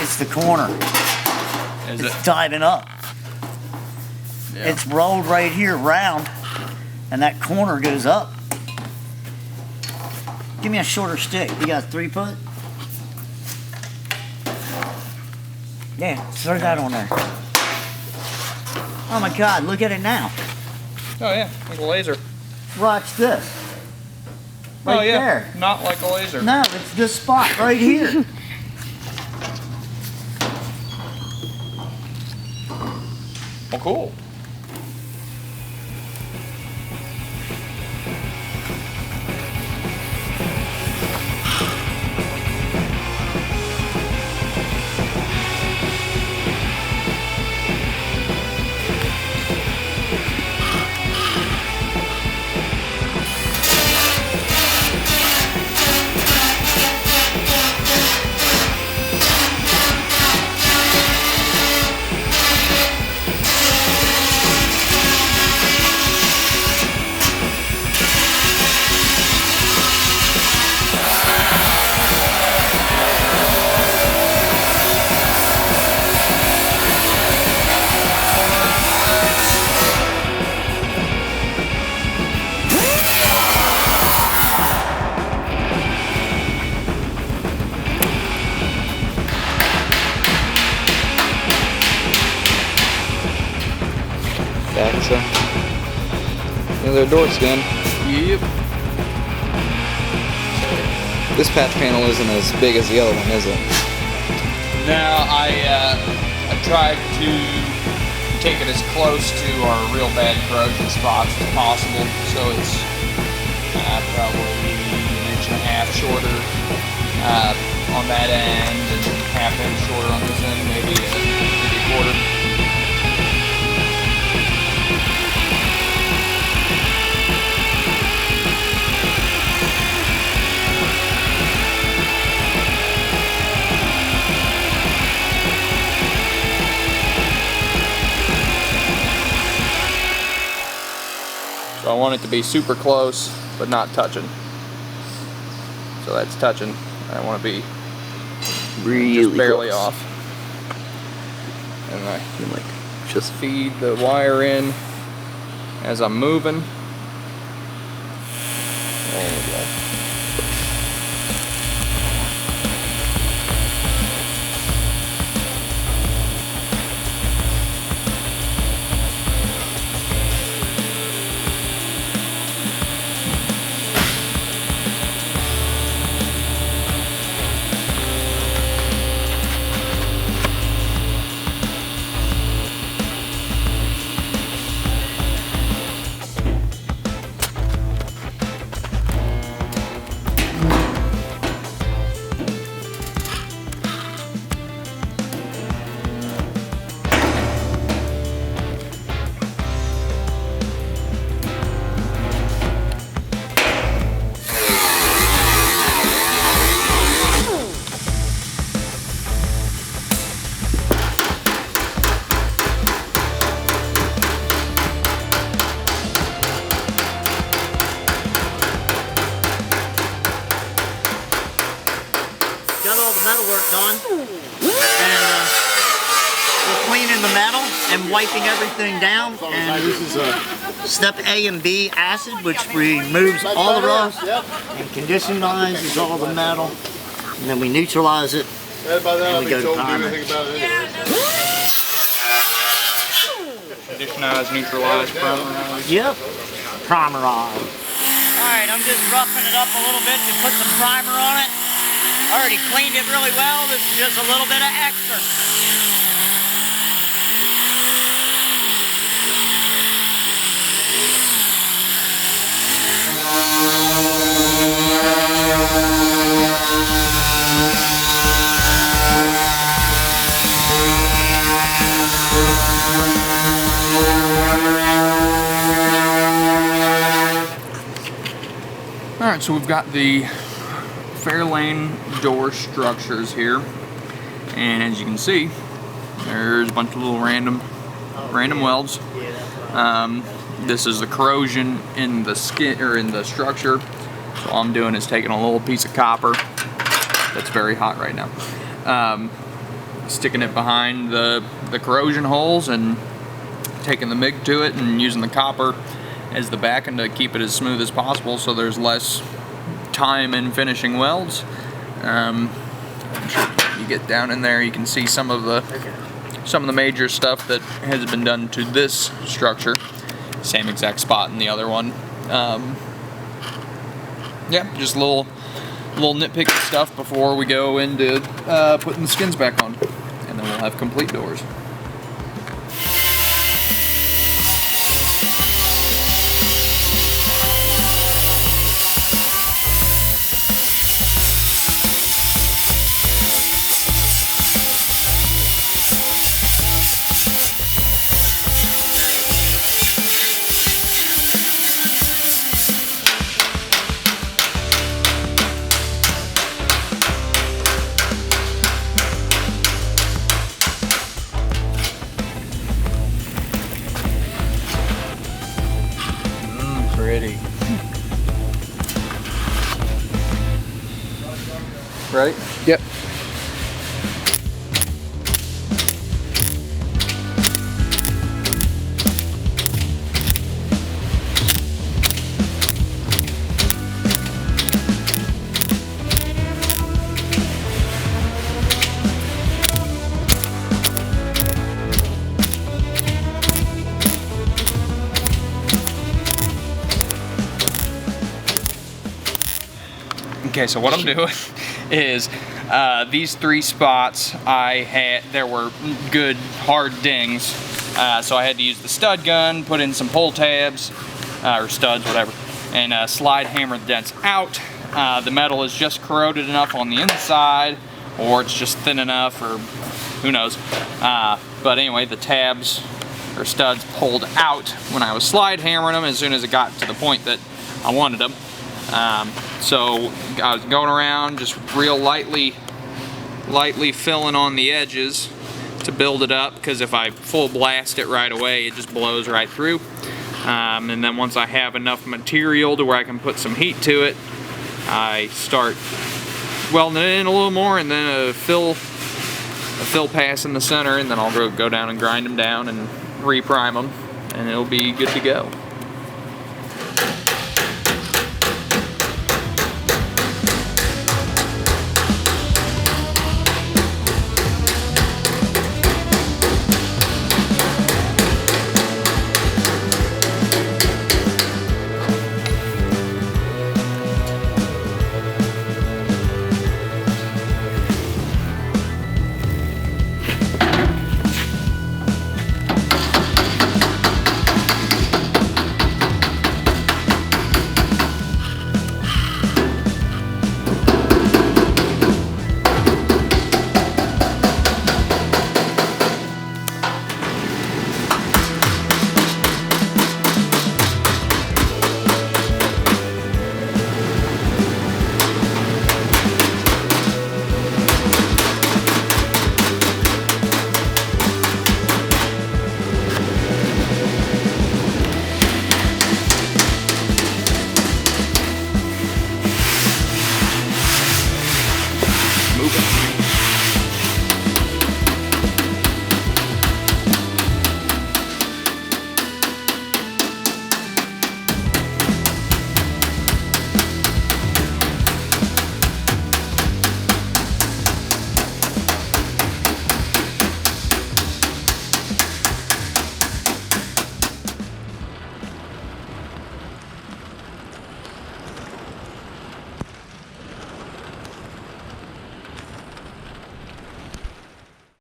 It's the corner. It's diving up. Yeah. It's rolled right here round, and that corner goes up. Give me a shorter stick. You got a 3-foot? Yeah, throw that on there. Oh my God, look at it now. Oh yeah, like a laser. Watch this. Right there. Not like a laser. No, it's this spot right here. Well, cool. That's another door skin. Yep. This patch panel isn't as big as the other one, is it? No, I tried to take it as close to our real bad corrosion spots as possible, so it's probably 1.5 inches shorter on that end, and 1/2 inch shorter on this end, maybe a quarter. So I want it to be super close, but not touching. So that's touching. I want to be really just barely close. Off. And I can like just feed the wire in as I'm moving. There we go. Done, and we're cleaning the metal and wiping everything down, and this is step A and B acid, which removes all the rust and conditionizes all the metal, and then we neutralize it and we go to primer. Conditionize, neutralize, primerize. Yep, primerize. Alright, I'm just roughing it up a little bit to put some primer on it. I already cleaned it really well. This is just a little bit of extra. All right, so we've got the Fairlane door structures here, and as you can see, there's a bunch of little random welds. This is the corrosion in the skin or in the structure. So all I'm doing is taking a little piece of copper that's very hot right now, sticking it behind the corrosion holes and taking the MIG to it and using the copper as the backing to keep it as smooth as possible so there's less time in finishing welds. I'm sure you get down in there, you can see some of the major stuff that has been done to this structure. Same exact spot in the other one. Yeah, just little nitpicky stuff before we go into putting the skins back on, and then we'll have complete doors. Pretty. Right? Yep. Okay, so what I'm doing is these 3 spots there were good hard dings, so I had to use the stud gun, put in some pull tabs, or studs, whatever, and slide hammer the dents out. The metal is just corroded enough on the inside, or it's just thin enough, or who knows. But anyway, the tabs or studs pulled out when I was slide hammering them as soon as it got to the point that I wanted them. So I was going around just real lightly filling on the edges to build it up, because if I full blast it right away, it just blows right through. And then once I have enough material to where I can put some heat to it, I start welding it in a little more, and then a fill pass in the center, and then I'll go down and grind them down and reprime them, and it'll be good to go.